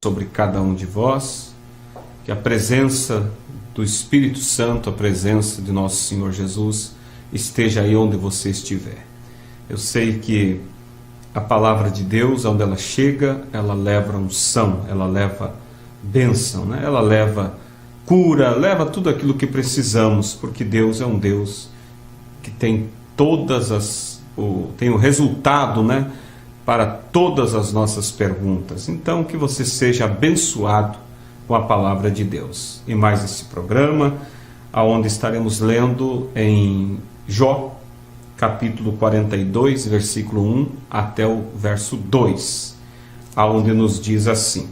sobre cada um de vós, que a presença do Espírito Santo, a presença de nosso Senhor Jesus, esteja aí onde você estiver. Eu sei que a palavra de Deus, onde ela chega, ela leva unção, ela leva bênção, né? Ela leva cura, leva tudo aquilo que precisamos, porque Deus é um Deus que tem tem o resultado, né, para todas as nossas perguntas. Então, que você seja abençoado com a palavra de Deus. E mais esse programa, aonde estaremos lendo em Jó, capítulo 42, versículo 1 até o verso 2, aonde nos diz assim: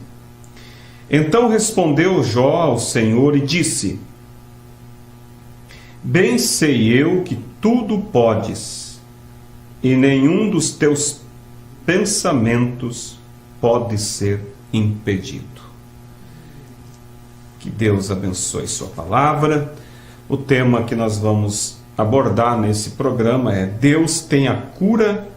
Então respondeu Jó ao Senhor e disse: Bem sei eu que tudo podes, e nenhum dos teus pensamentos pode ser impedido. Que Deus abençoe sua palavra. O tema que nós vamos abordar nesse programa é: Deus tem a cura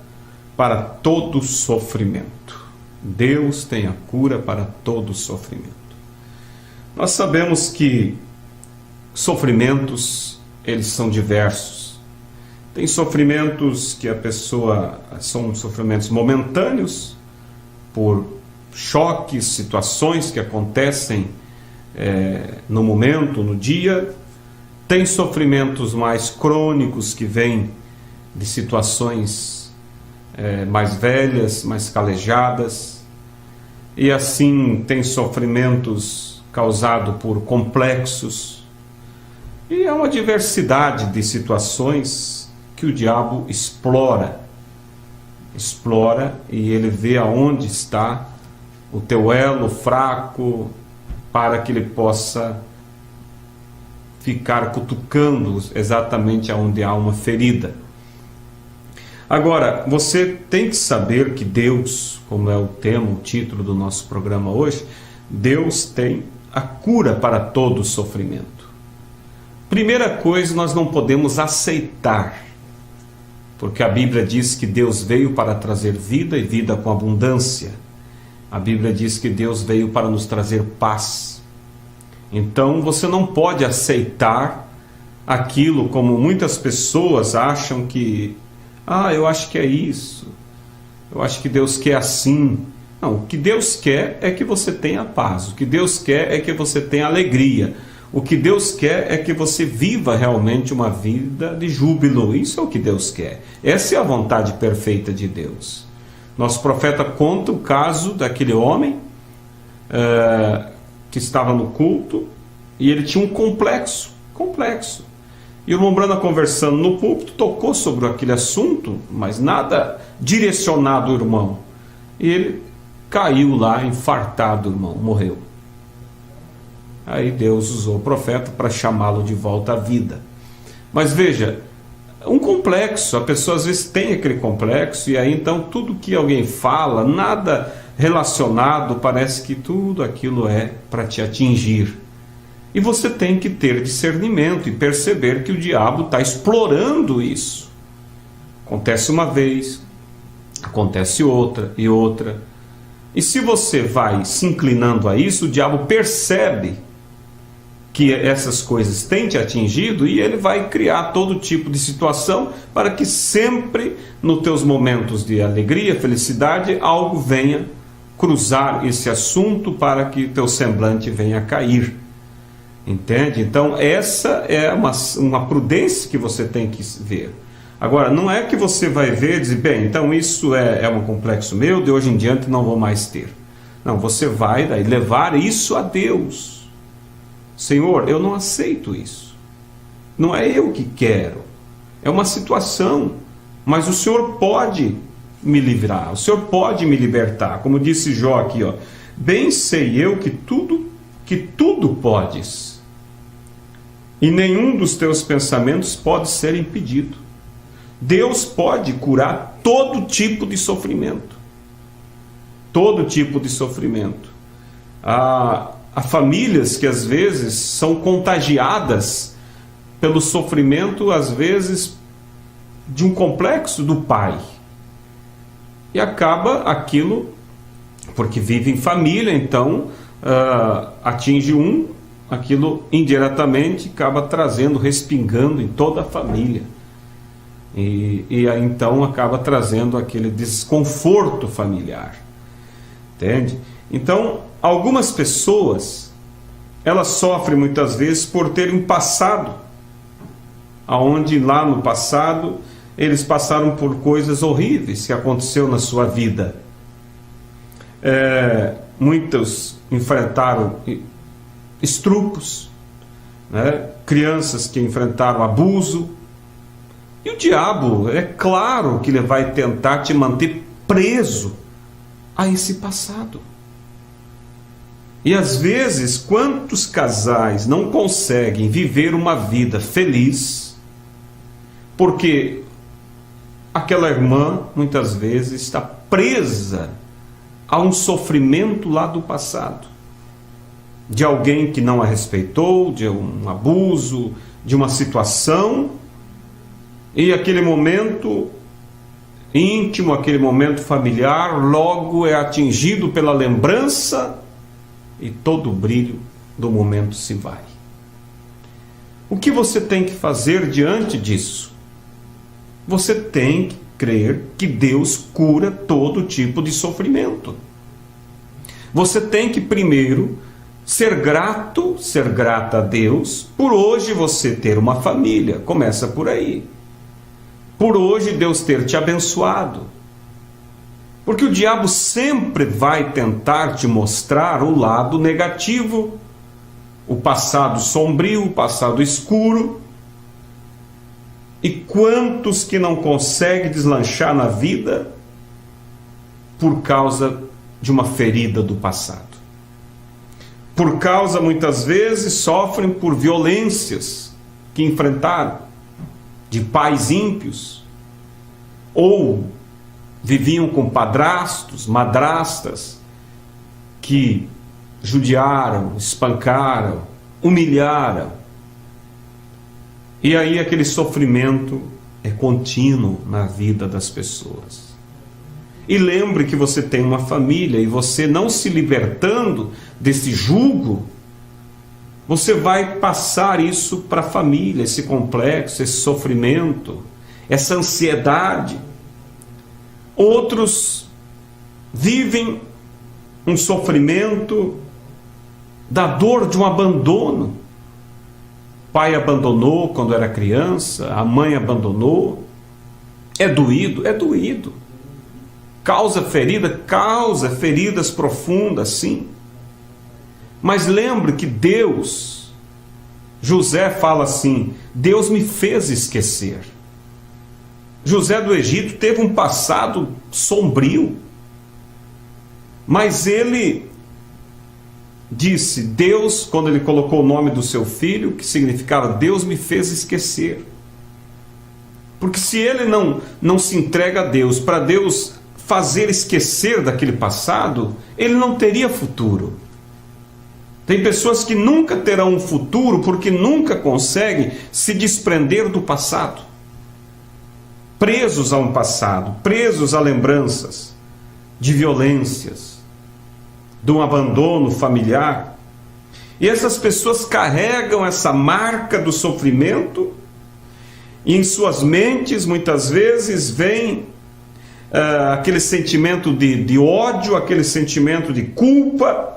para todo sofrimento. Deus tem a cura para todo sofrimento. Nós sabemos que sofrimentos, eles são diversos. Tem sofrimentos que são sofrimentos momentâneos, por choques, situações que acontecem no momento, no dia. Tem sofrimentos mais crônicos que vêm de situações mais velhas, mais calejadas. E assim tem sofrimentos causados por complexos. E é uma diversidade de situações que o diabo explora e ele vê aonde está o teu elo fraco, para que ele possa ficar cutucando exatamente aonde há uma ferida. Agora, você tem que saber que Deus, como é o tema, o título do nosso programa hoje, Deus tem a cura para todo sofrimento. Primeira coisa, nós não podemos aceitar, porque a Bíblia diz que Deus veio para trazer vida e vida com abundância. A Bíblia diz que Deus veio para nos trazer paz. Então você não pode aceitar aquilo como muitas pessoas acham que, eu acho que é isso, eu acho que Deus quer assim. Não, o que Deus quer é que você tenha paz, o que Deus quer é que você tenha alegria. O que Deus quer é que você viva realmente uma vida de júbilo. Isso é o que Deus quer. Essa é a vontade perfeita de Deus. Nosso profeta conta o caso daquele homem que estava no culto e ele tinha um complexo. E o irmão Brana, conversando no púlpito, tocou sobre aquele assunto, mas nada direcionado ao irmão. E ele caiu lá, infartado, irmão, morreu. Aí Deus usou o profeta para chamá-lo de volta à vida. Mas veja, um complexo, a pessoa às vezes tem aquele complexo, e aí então tudo que alguém fala, nada relacionado, parece que tudo aquilo é para te atingir. E você tem que ter discernimento e perceber que o diabo está explorando isso. Acontece uma vez, acontece outra e outra. E se você vai se inclinando a isso, o diabo percebe que essas coisas têm te atingido e ele vai criar todo tipo de situação para que sempre, nos teus momentos de alegria, felicidade, algo venha cruzar esse assunto para que teu semblante venha a cair. Entende? Então essa é uma prudência que você tem que ver. Agora, não é que você vai ver e dizer, bem, então isso é um complexo meu, de hoje em diante não vou mais ter. Não, você vai daí levar isso a Deus. Senhor, eu não aceito isso. Não é eu que quero. É uma situação. Mas o Senhor pode me livrar. O Senhor pode me libertar. Como disse Jó aqui, bem sei eu que tudo podes. E nenhum dos teus pensamentos pode ser impedido. Deus pode curar todo tipo de sofrimento. Todo tipo de sofrimento. Há famílias que às vezes são contagiadas pelo sofrimento, às vezes, de um complexo do pai. E acaba aquilo porque vive em família, então atinge um, aquilo indiretamente acaba trazendo, respingando em toda a família. E aí então acaba trazendo aquele desconforto familiar. Entende? Então, algumas pessoas, elas sofrem muitas vezes por terem passado, aonde lá no passado eles passaram por coisas horríveis que aconteceu na sua vida. Muitos enfrentaram estrupos, né? Crianças que enfrentaram abuso. E o diabo, é claro que ele vai tentar te manter preso a esse passado. E às vezes, quantos casais não conseguem viver uma vida feliz porque aquela irmã, muitas vezes, está presa a um sofrimento lá do passado, de alguém que não a respeitou, de um abuso, de uma situação, e aquele momento íntimo, aquele momento familiar, logo é atingido pela lembrança e todo o brilho do momento se vai. O que você tem que fazer diante disso? Você tem que crer que Deus cura todo tipo de sofrimento. Você tem que primeiro ser grato, ser grata a Deus por hoje você ter uma família. Começa por aí. Por hoje Deus ter te abençoado. Porque o diabo sempre vai tentar te mostrar o lado negativo, o passado sombrio, o passado escuro. E quantos que não conseguem deslanchar na vida por causa de uma ferida do passado? Por causa, muitas vezes, sofrem por violências que enfrentaram, de pais ímpios, ou viviam com padrastos, madrastas, que judiaram, espancaram, humilharam. E aí aquele sofrimento é contínuo na vida das pessoas. E lembre que você tem uma família, e você não se libertando desse jugo, você vai passar isso para a família, esse complexo, esse sofrimento, essa ansiedade. Outros vivem um sofrimento da dor de um abandono. O pai abandonou quando era criança, a mãe abandonou. É doído? É doído. Causa feridas profundas, sim. Mas lembre que Deus, José fala assim, Deus me fez esquecer. José do Egito teve um passado sombrio, mas ele disse, Deus, quando ele colocou o nome do seu filho, que significava Deus me fez esquecer. Porque se ele não se entrega a Deus, para Deus fazer esquecer daquele passado, ele não teria futuro. Tem pessoas que nunca terão um futuro porque nunca conseguem se desprender do passado. Presos a um passado, presos a lembranças de violências, de um abandono familiar. E essas pessoas carregam essa marca do sofrimento e em suas mentes muitas vezes vem aquele sentimento de ódio, aquele sentimento de culpa.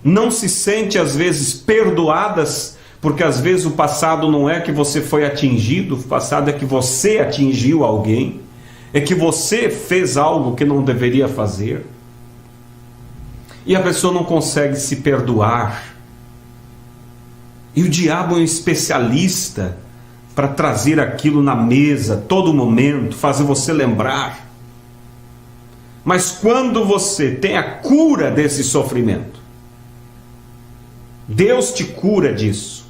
Não se sente às vezes perdoadas, porque às vezes o passado não é que você foi atingido, o passado é que você atingiu alguém, é que você fez algo que não deveria fazer. E a pessoa não consegue se perdoar. E o diabo é um especialista para trazer aquilo na mesa, todo momento, fazer você lembrar. Mas quando você tem a cura desse sofrimento, Deus te cura disso,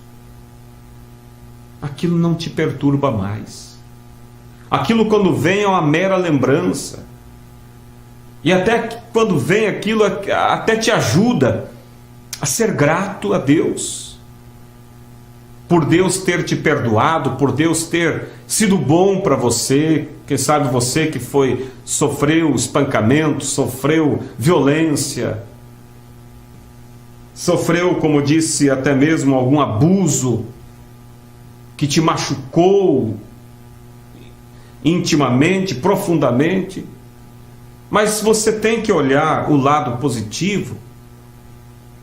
aquilo não te perturba mais. Aquilo quando vem é uma mera lembrança. E até quando vem aquilo, até te ajuda a ser grato a Deus. Por Deus ter te perdoado, por Deus ter sido bom para você, Quem sabe você que sofreu espancamento, sofreu violência, sofreu, como disse, até mesmo algum abuso que te machucou intimamente, profundamente. Mas você tem que olhar o lado positivo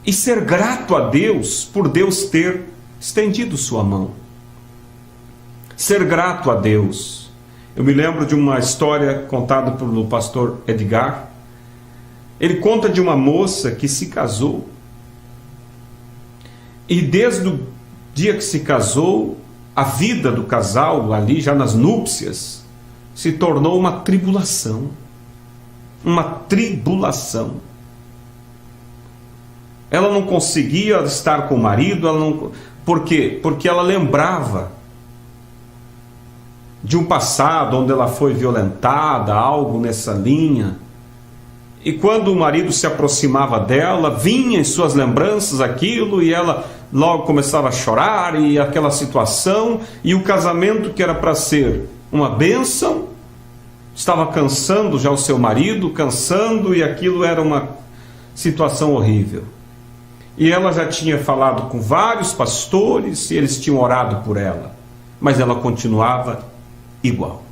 e ser grato a Deus por Deus ter estendido sua mão. Ser grato a Deus. Eu me lembro de uma história contada pelo pastor Edgar. Ele conta de uma moça que se casou. E desde o dia que se casou, a vida do casal ali, já nas núpcias, se tornou uma tribulação. Uma tribulação. Ela não conseguia estar com o marido. Por quê? Porque ela lembrava de um passado onde ela foi violentada, algo nessa linha. E quando o marido se aproximava dela, vinha em suas lembranças aquilo, e ela logo começava a chorar, e aquela situação, e o casamento que era para ser uma bênção, estava cansando já o seu marido, e aquilo era uma situação horrível. E ela já tinha falado com vários pastores, e eles tinham orado por ela, mas ela continuava igual.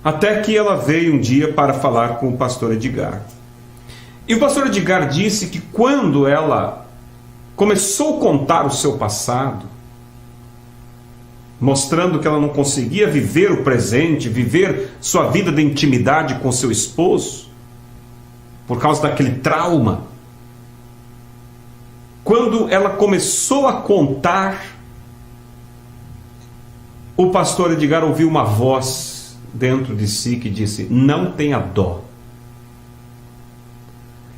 Até que ela veio um dia para falar com o pastor Edgar. E o pastor Edgar disse que quando ela começou a contar o seu passado, mostrando que ela não conseguia viver o presente, viver sua vida de intimidade com seu esposo, por causa daquele trauma, quando ela começou a contar, o pastor Edgar ouviu uma voz dentro de si que disse: não tenha dó.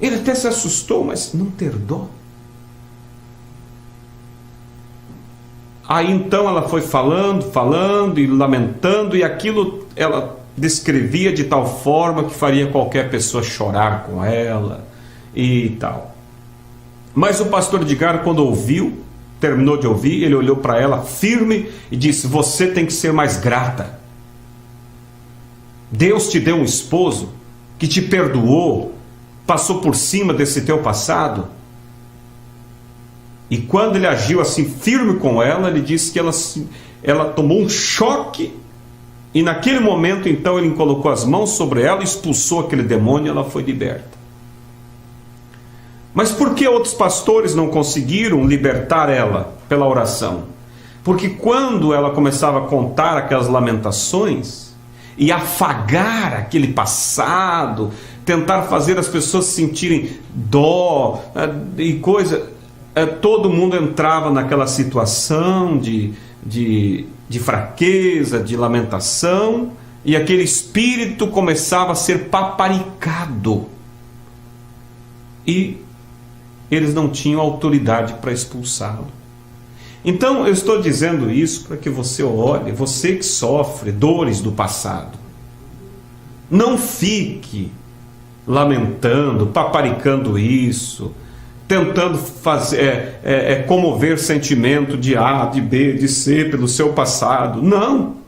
Ele até se assustou, mas não ter dó? Aí então ela foi falando e lamentando, e aquilo ela descrevia de tal forma que faria qualquer pessoa chorar com ela e tal. Mas o pastor Edgar, quando terminou de ouvir, ele olhou para ela firme e disse: você tem que ser mais grata. Deus te deu um esposo que te perdoou, passou por cima desse teu passado. E quando ele agiu assim firme com ela, ele disse que ela tomou um choque, e naquele momento então ele colocou as mãos sobre ela, expulsou aquele demônio, e ela foi liberta. Mas por que outros pastores não conseguiram libertar ela pela oração? Porque quando ela começava a contar aquelas lamentações e afagar aquele passado, tentar fazer as pessoas sentirem dó e coisa, todo mundo entrava naquela situação de fraqueza, de lamentação, e aquele espírito começava a ser paparicado. E eles não tinham autoridade para expulsá-lo. Então eu estou dizendo isso para que você olhe, você que sofre dores do passado, não fique lamentando, paparicando isso, tentando comover sentimento de A, de B, de C pelo seu passado. Não.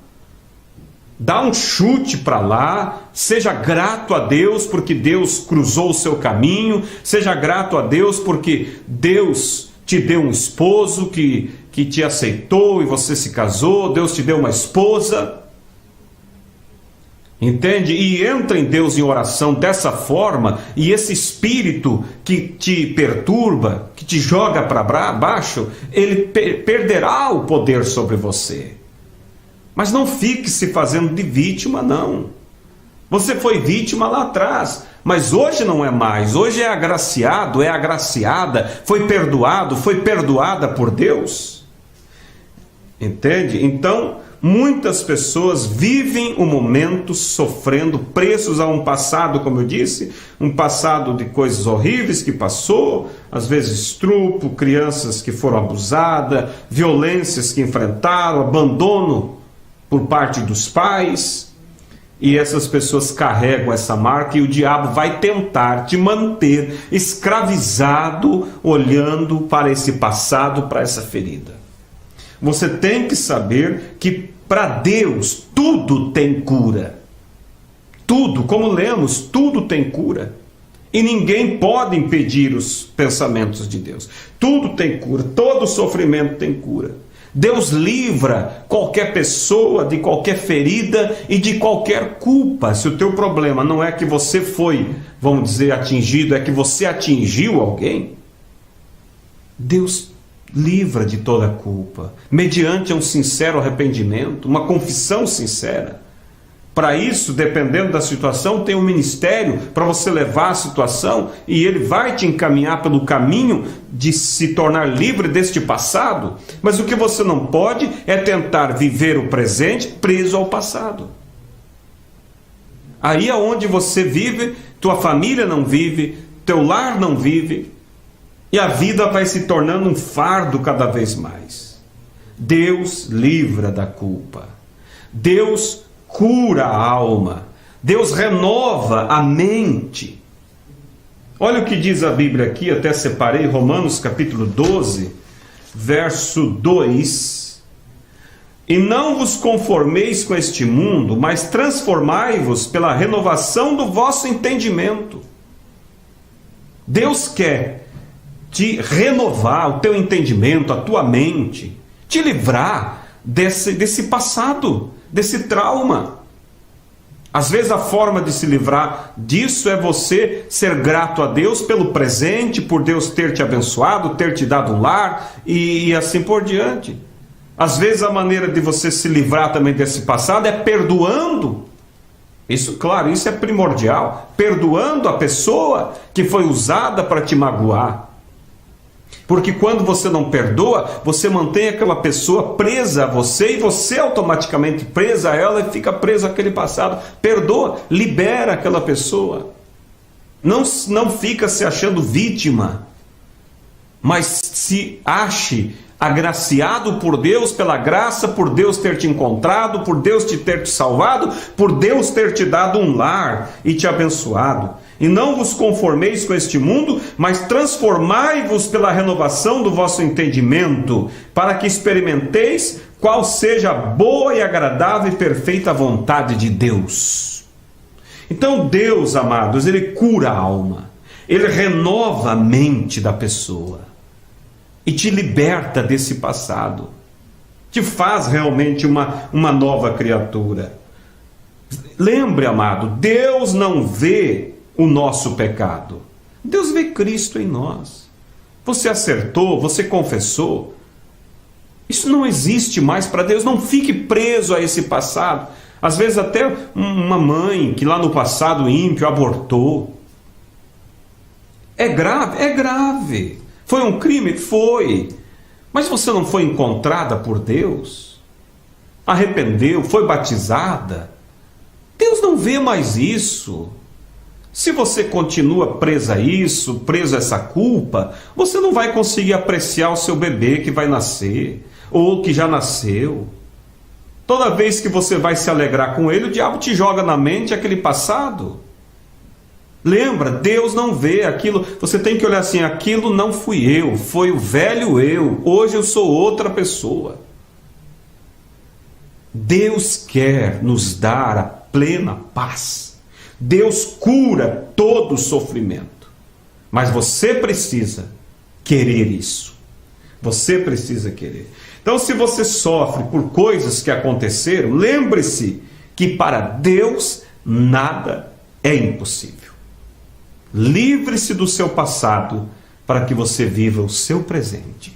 Dá um chute para lá, seja grato a Deus porque Deus cruzou o seu caminho, seja grato a Deus porque Deus te deu um esposo que te aceitou e você se casou, Deus te deu uma esposa, entende? E entra em Deus em oração dessa forma, e esse espírito que te perturba, que te joga para baixo, ele perderá o poder sobre você. Mas não fique se fazendo de vítima, não. Você foi vítima lá atrás, mas hoje não é mais. Hoje é agraciado, é agraciada, foi perdoado, foi perdoada por Deus. Entende? Então, muitas pessoas vivem o momento sofrendo, presos a um passado, como eu disse, um passado de coisas horríveis que passou, às vezes estupro, crianças que foram abusadas, violências que enfrentaram, abandono por parte dos pais, e essas pessoas carregam essa marca, e o diabo vai tentar te manter escravizado, olhando para esse passado, para essa ferida. Você tem que saber que Para Deus, tudo tem cura. Tudo, como lemos, tudo tem cura. E ninguém pode impedir os pensamentos de Deus. Tudo tem cura, todo sofrimento tem cura. Deus livra qualquer pessoa de qualquer ferida e de qualquer culpa. Se o teu problema não é que você foi, vamos dizer, atingido, é que você atingiu alguém, Deus livra de toda culpa, mediante um sincero arrependimento, uma confissão sincera. Para isso, dependendo da situação, tem um ministério para você levar a situação e ele vai te encaminhar pelo caminho de se tornar livre deste passado. Mas o que você não pode é tentar viver o presente preso ao passado. Aí é onde você vive, tua família não vive, teu lar não vive, e a vida vai se tornando um fardo cada vez mais. Deus livra da culpa. Deus cura a alma. Deus renova a mente. Olha o que diz a Bíblia aqui, até separei, Romanos capítulo 12, verso 2. E não vos conformeis com este mundo, mas transformai-vos pela renovação do vosso entendimento. Deus quer te renovar o teu entendimento, a tua mente, te livrar desse passado, desse trauma. Às vezes a forma de se livrar disso é você ser grato a Deus pelo presente, por Deus ter te abençoado, ter te dado um lar e assim por diante. Às vezes a maneira de você se livrar também desse passado é perdoando. Isso, claro, isso é primordial. Perdoando a pessoa que foi usada para te magoar. Porque quando você não perdoa, você mantém aquela pessoa presa a você e você automaticamente presa a ela e fica preso àquele passado. Perdoa, libera aquela pessoa. Não fica se achando vítima, mas se ache agraciado por Deus, pela graça, por Deus ter te encontrado, por Deus ter te salvado, por Deus ter te dado um lar e te abençoado. E não vos conformeis com este mundo, mas transformai-vos pela renovação do vosso entendimento, para que experimenteis qual seja a boa e agradável e perfeita vontade de Deus. Então Deus, amados, Ele cura a alma, Ele renova a mente da pessoa e te liberta desse passado, te faz realmente uma nova criatura. Lembre, amado, Deus não vê o nosso pecado. Deus vê Cristo em nós. Você acertou, você confessou. Isso não existe mais para Deus. Não fique preso a esse passado. Às vezes até uma mãe que lá no passado ímpio abortou. É grave? É grave. Foi um crime? Foi. Mas você não foi encontrada por Deus? Arrependeu? Foi batizada? Deus não vê mais isso. Se você continua preso a isso, preso a essa culpa, você não vai conseguir apreciar o seu bebê que vai nascer, ou que já nasceu. Toda vez que você vai se alegrar com ele, o diabo te joga na mente aquele passado. Lembra, Deus não vê aquilo, você tem que olhar assim, aquilo não fui eu, foi o velho eu, hoje eu sou outra pessoa. Deus quer nos dar a plena paz. Deus cura todo sofrimento. Mas você precisa querer isso. Você precisa querer. Então, se você sofre por coisas que aconteceram, lembre-se que para Deus nada é impossível. Livre-se do seu passado para que você viva o seu presente.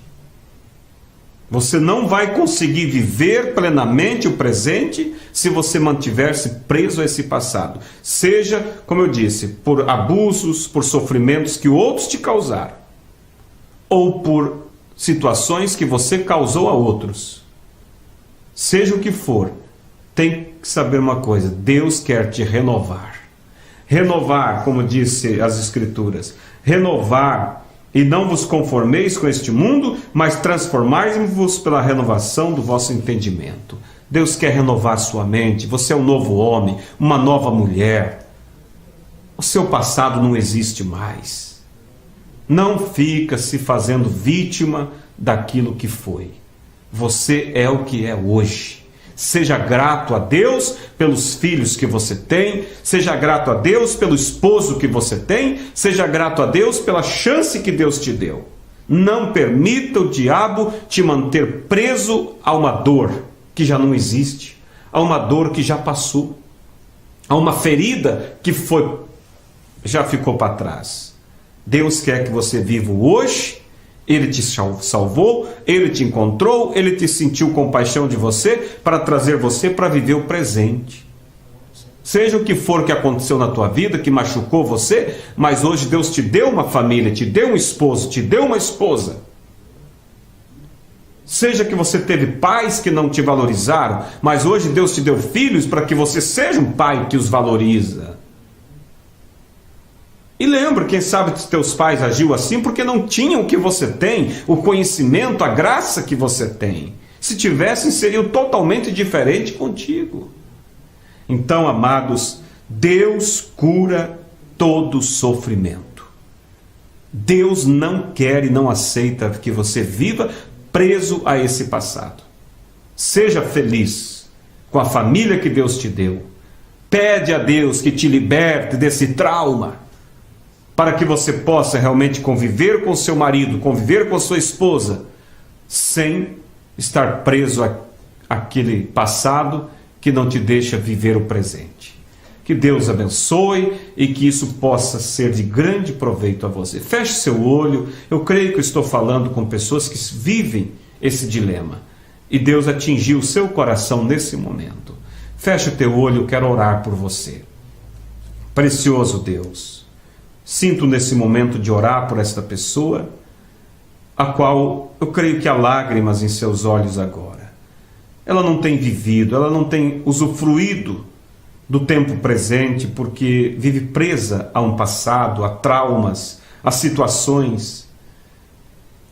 Você não vai conseguir viver plenamente o presente se você mantiver-se preso a esse passado. Seja, como eu disse, por abusos, por sofrimentos que outros te causaram, ou por situações que você causou a outros. Seja o que for, tem que saber uma coisa: Deus quer te renovar. Renovar, como disse as Escrituras, renovar. E não vos conformeis com este mundo, mas transformai-vos pela renovação do vosso entendimento. Deus quer renovar sua mente. Você é um novo homem, uma nova mulher. O seu passado não existe mais. Não fica se fazendo vítima daquilo que foi. Você é o que é hoje. Seja grato a Deus pelos filhos que você tem, seja grato a Deus pelo esposo que você tem, seja grato a Deus pela chance que Deus te deu. Não permita o diabo te manter preso a uma dor que já não existe, a uma dor que já passou, a uma ferida que já ficou para trás. Deus quer que você viva hoje. Ele te salvou, Ele te encontrou, Ele te sentiu compaixão de você para trazer você para viver o presente. Seja o que for que aconteceu na tua vida, que machucou você, mas hoje Deus te deu uma família, te deu um esposo, te deu uma esposa. Seja que você teve pais que não te valorizaram, mas hoje Deus te deu filhos para que você seja um pai que os valoriza. E lembra, quem sabe que teus pais agiu assim porque não tinham o que você tem, o conhecimento, a graça que você tem. Se tivessem, seriam totalmente diferentes contigo. Então, amados, Deus cura todo sofrimento. Deus não quer e não aceita que você viva preso a esse passado. Seja feliz com a família que Deus te deu. Pede a Deus que te liberte desse trauma, para que você possa realmente conviver com seu marido, conviver com sua esposa, sem estar preso àquele passado que não te deixa viver o presente. Que Deus abençoe e que isso possa ser de grande proveito a você. Feche seu olho. Eu creio que eu estou falando com pessoas que vivem esse dilema. E Deus atingiu o seu coração nesse momento. Feche o teu olho, eu quero orar por você. Precioso Deus, sinto nesse momento de orar por esta pessoa, a qual eu creio que há lágrimas em seus olhos agora. Ela não tem vivido, ela não tem usufruído do tempo presente, porque vive presa a um passado, a traumas, a situações.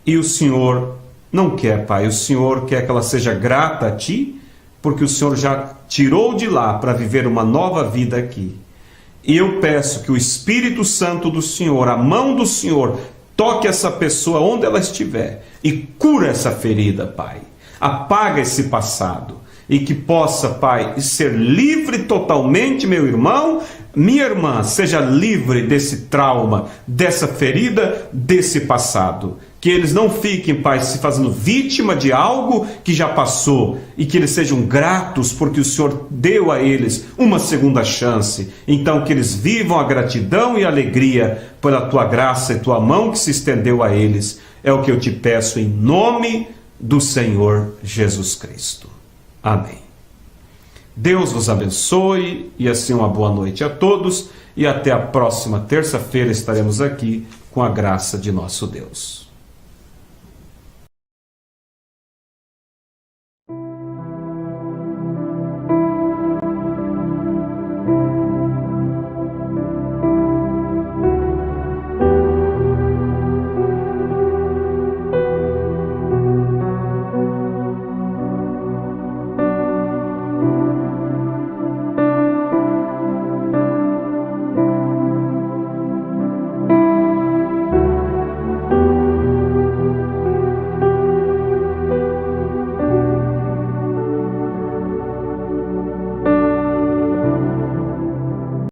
E o Senhor não quer, Pai, o Senhor quer que ela seja grata a Ti, porque o Senhor já tirou de lá para viver uma nova vida aqui. E eu peço que o Espírito Santo do Senhor, a mão do Senhor, toque essa pessoa onde ela estiver e cura essa ferida, Pai. Apaga esse passado e que possa, Pai, ser livre totalmente, meu irmão, minha irmã, seja livre desse trauma, dessa ferida, desse passado. Que eles não fiquem, Pai, se fazendo vítima de algo que já passou e que eles sejam gratos porque o Senhor deu a eles uma segunda chance. Então que eles vivam a gratidão e a alegria pela Tua graça e Tua mão que se estendeu a eles. É o que eu te peço em nome do Senhor Jesus Cristo. Amém. Deus vos abençoe e assim uma boa noite a todos e até a próxima terça-feira estaremos aqui com a graça de nosso Deus.